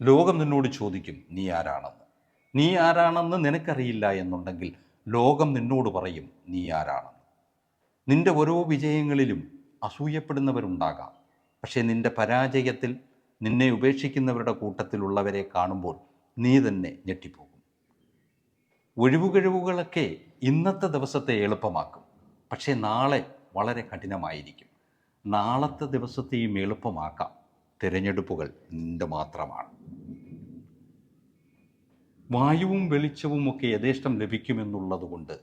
ലോകം നിന്നോട് ചോദിക്കും നീ ആരാണെന്ന്. നീ ആരാണെന്ന് നിനക്കറിയില്ല എന്നുണ്ടെങ്കിൽ ലോകം നിന്നോട് പറയും നീ ആരാണെന്ന്. നിന്റെ ഓരോ വിജയങ്ങളിലും അസൂയപ്പെടുന്നവരുണ്ടാകാം. പക്ഷേ നിന്റെ പരാജയത്തിൽ നിന്നെ ഉപേക്ഷിക്കുന്നവരുടെ കൂട്ടത്തിലുള്ളവരെ കാണുമ്പോൾ നീ തന്നെ ഞെട്ടിപ്പോകും. ഒഴിവുകഴിവുകളൊക്കെ ഇന്നത്തെ ദിവസത്തെ എളുപ്പമാക്കും. പക്ഷേ നാളെ വളരെ കഠിനമായിരിക്കും. നാളത്തെ ദിവസത്തെയും എളുപ്പമാക്കാം. തിരഞ്ഞെടുപ്പുകൾ നിന്റെ മാത്രമാണ്. വായുവും വെളിച്ചവും ഒക്കെ യഥേഷ്ടം ലഭിക്കുമെന്നുള്ളതുകൊണ്ട്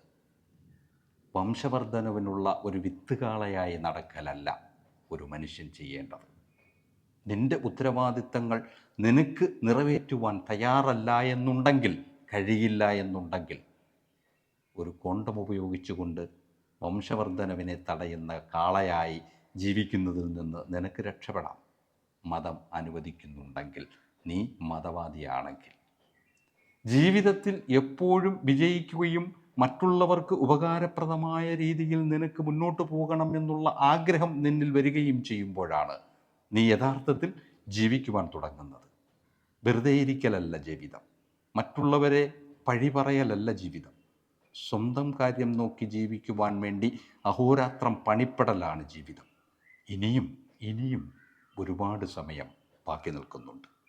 വംശവർദ്ധനവിനുള്ള ഒരു വിത്തുകാളയായി നടക്കലല്ല ഒരു മനുഷ്യൻ ചെയ്യേണ്ടത്. നിന്റെ ഉത്തരവാദിത്തങ്ങൾ നിനക്ക് നിറവേറ്റുവാൻ തയ്യാറല്ല എന്നുണ്ടെങ്കിൽ, കഴിയില്ല എന്നുണ്ടെങ്കിൽ, ഒരു കോണ്ടം ഉപയോഗിച്ചുകൊണ്ട് വംശവർദ്ധനവിനെ തടയുന്ന കാളയായി ജീവിക്കുന്നതിൽ നിന്ന് നിനക്ക് രക്ഷപ്പെടാം. മതം അനുവദിക്കുന്നുണ്ടെങ്കിൽ, നീ മതവാദിയാണെങ്കിൽ. ജീവിതത്തിൽ എപ്പോഴും വിജയിക്കുകയും മറ്റുള്ളവർക്ക് ഉപകാരപ്രദമായ രീതിയിൽ നിനക്ക് മുന്നോട്ട് പോകണം എന്നുള്ള ആഗ്രഹം നിന്നിൽ വരികയും ചെയ്യുമ്പോഴാണ് നീ യഥാർത്ഥത്തിൽ ജീവിക്കുവാൻ തുടങ്ങുന്നത്. വെറുതെ ഇരിക്കലല്ല ജീവിതം. മറ്റുള്ളവരെ പഴി പറയലല്ല ജീവിതം. സ്വന്തം കാര്യം നോക്കി ജീവിക്കുവാൻ വേണ്ടി അഹോരാത്രം പണിപ്പെടലാണ് ജീവിതം. ഇനിയും ഒരുപാട് സമയം ബാക്കി നിൽക്കുന്നുണ്ട്.